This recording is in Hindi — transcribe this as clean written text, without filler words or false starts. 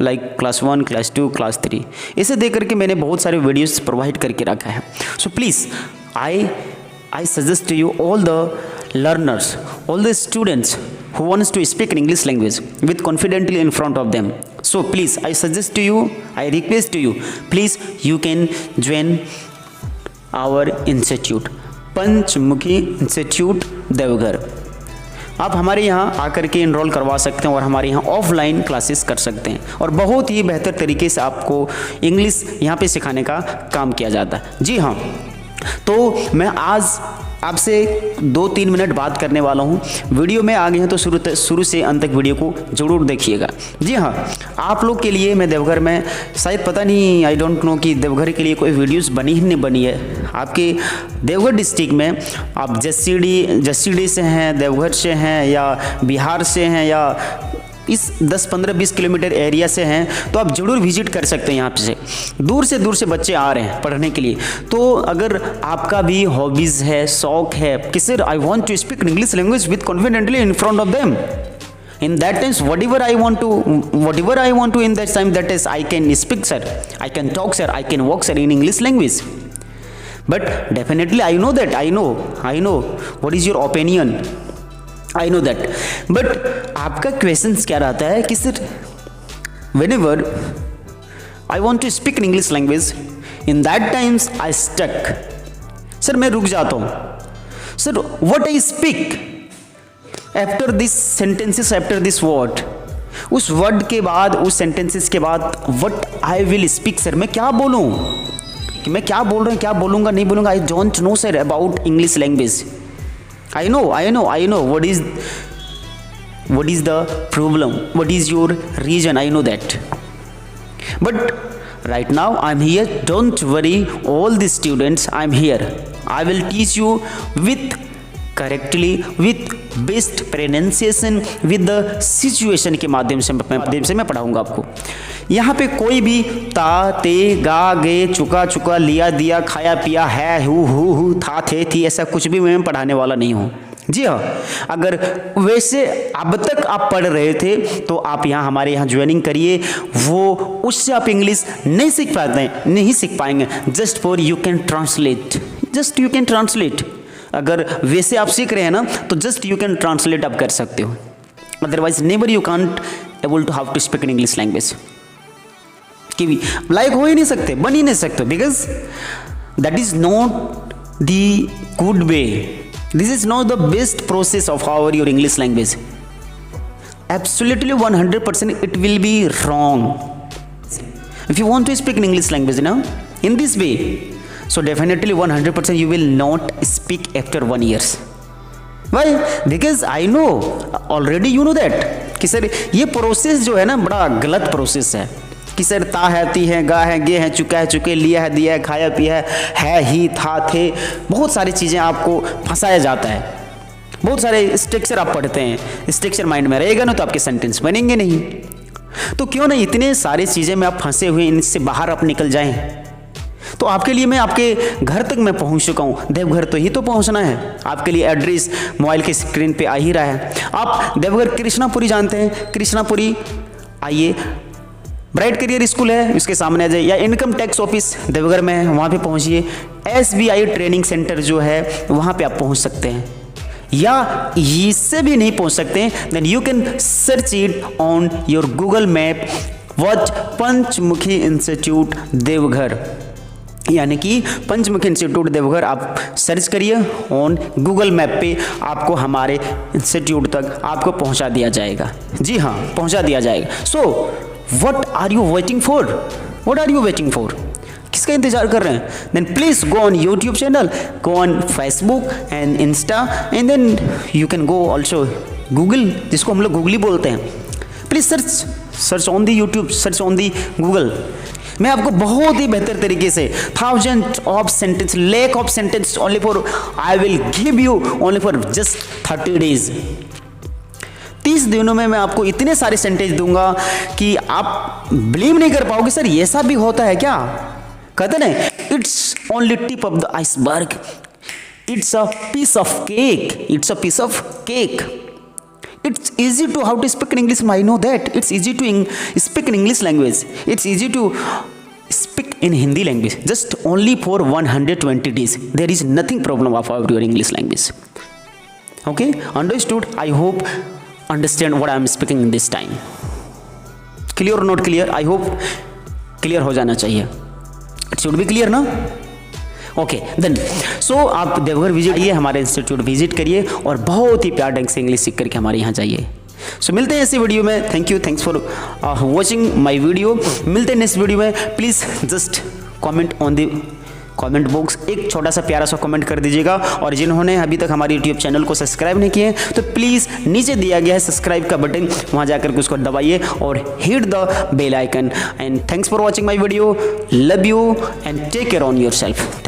लाइक क्लास 1, क्लास 2, क्लास 3, इसे दे करके मैंने बहुत सारे वीडियोस प्रोवाइड करके रखा है. So please I suggest to you all the learners, all the students who wants to speak in English language with confidently in front of them. So please, I suggest to you, I request to you, please you can join our institute, Panchmukhi institute Deoghar. आप हमारे यहाँ आकर के इनरोल करवा सकते हैं और हमारे यहाँ ऑफलाइन क्लासेस कर सकते हैं और बहुत ही बेहतर तरीके से आपको इंग्लिश यहाँ पे सिखाने का काम किया जाता है. जी हाँ, तो मैं आज आपसे 2-3 मिनट बात करने वाला हूँ. वीडियो में आ गए हैं तो शुरू से अंत तक वीडियो को ज़रूर देखिएगा. जी हाँ, आप लोग के लिए मैं देवघर में, शायद पता नहीं, आई डोंट नो कि देवघर के लिए कोई वीडियोस बनी ही नहीं बनी है. आपके देवघर डिस्ट्रिक्ट में आप जसीडी से हैं, देवघर से हैं, या बिहार से हैं, या इस 10-15-20 किलोमीटर एरिया से हैं, तो आप ज़रूर विजिट कर सकते हैं. यहाँ से दूर से बच्चे आ रहे हैं पढ़ने के लिए. तो अगर आपका भी हॉबीज़ है, शौक है कि sir I want to speak English language with confidently in front of them, in that times whatever I want to in that time, that is I can speak sir, I can talk sir, I can walk sir in English language. But definitely I know that, I know what is your opinion, I know that. But आपका क्वेश्चन क्या रहता है कि sir whenever I want to speak in English language, in that times I stuck. Sir मैं रुक जाता हूँ. Sir what I speak after this sentences, after this word, उस वर्ड के बाद, उस सेंटेंसेस के बाद what I will speak. Sir मैं क्या बोलूँ, मैं क्या बोल रहा हूँ, क्या बोलूँगा, नहीं बोलूँगा, I don't know sir about English language. I know what is the problem, what is your reason, I know that. But right now I'm here, don't worry all the students, I'm here, I will teach you with correctly, with best pronunciation, with the situation के माध्यम से मैं पढ़ाऊंगा आपको. यहाँ पे कोई भी ता, ते, गा, गे, चुका, लिया, दिया, खाया, पिया, है, हु, था, थे, थी, ऐसा कुछ भी मैं पढ़ाने वाला नहीं हूँ. जी हाँ, अगर वैसे अब तक आप पढ़ रहे थे तो आप यहाँ हमारे यहाँ ज्वाइनिंग करिए. वो उससे आप इंग्लिश नहीं सीख पाएंगे. Just for you can translate, अगर वैसे आप सीख रहे हैं ना तो जस्ट यू कैन ट्रांसलेट आप कर सकते हो. Otherwise never you can't able to how to speak in English language. कि भी लाइक हो ही नहीं सकते, बन ही नहीं सकते, because that is not the good way. This is not the best process of your English language. Absolutely 100% it will be wrong. If you want to speak in English language now in this way, so definitely 100% you will not speak after 1 year. Why? Because I know already, you know that कि सर ये प्रोसेस जो है ना बड़ा गलत प्रोसेस है. कि सर ता है, ती है, गा है, गे है, चुका है, चुके, लिया है, दिया है, खाया, पिया है, ही, था, थे, बहुत सारी चीज़ें आपको फंसाया जाता है. बहुत सारे स्ट्रक्चर आप पढ़ते हैं, स्ट्रक्चर माइंड में रहेगा ना तो आपके सेंटेंस बनेंगे नहीं. तो क्यों ना इतने सारी चीज़ें में आप फंसे हुए, इनसे बाहर आप निकल जाएं. तो आपके लिए मैं आपके घर तक मैं पहुंच चुका हूं. देवघर तो ही तो पहुंचना है. आपके लिए एड्रेस मोबाइल के स्क्रीन पे आ ही रहा है. आप देवघर कृष्णापुरी जानते हैं, कृष्णापुरी आइए, ब्राइट करियर स्कूल है उसके सामने आ जाइए, या इनकम टैक्स ऑफिस देवघर में है वहाँ पे पहुँचिए. SBI ट्रेनिंग सेंटर जो है वहाँ पे आप पहुँच सकते हैं. या इससे भी नहीं पहुँच सकते then you can search it on your Google map, watch Panchmukhi institute Deoghar, यानी कि पंचमुखी इंस्टीट्यूट देवघर आप सर्च करिए ऑन गूगल मैप पे, आपको हमारे इंस्टीट्यूट तक आपको पहुँचा दिया जाएगा. जी हाँ, पहुँचा दिया जाएगा. सो What are you waiting for? What are you waiting for? किसका इंतजार कर रहे हैं? Then please go on YouTube channel, go on Facebook and Insta, and then you can go also Google, जिसको हम लोग गूगली बोलते हैं. Please search on the YouTube, search on the Google. मैं आपको बहुत ही बेहतर तरीके से thousands of sentence, lakh of sentence only for I will give you only for just 30 days. 30 दिनों में मैं आपको इतने सारे सेंटेंस दूंगा कि आप बिलीव नहीं कर पाओगे. सर ये सब भी होता है क्या? कहते ना, it's only tip of the iceberg, it's a piece of cake, it's a piece of cake, It's easy to how to speak in English. I know that. It's easy to speak in English language. It's easy to speak in Hindi language. Just only for 120 days. There is nothing problem about your English language. Okay, understood? I hope understand what I am speaking in this time. Clear or not clear? I hope clear हो जाना चाहिए. It should be clear ना? ओके देन सो आप देवघर विजिट आइए, हमारे इंस्टीट्यूट विजिट करिए और बहुत ही प्यार ढंग से इंग्लिश सीख करके हमारे यहाँ जाइए. सो मिलते हैं ऐसी वीडियो में. Thank you, thanks for watching my video. मिलते हैं नेक्स्ट वीडियो में. Please just comment on the comment box, एक छोटा सा प्यारा सा कमेंट कर दीजिएगा. और जिन्होंने अभी तक हमारे यूट्यूब चैनल को सब्सक्राइब नहीं किए तो प्लीज़ नीचे दिया गया है सब्सक्राइब का बटन, वहाँ जाकर के उसको दबाइए और hit the bell icon. And thanks for watching my video. Love you and take care on your self.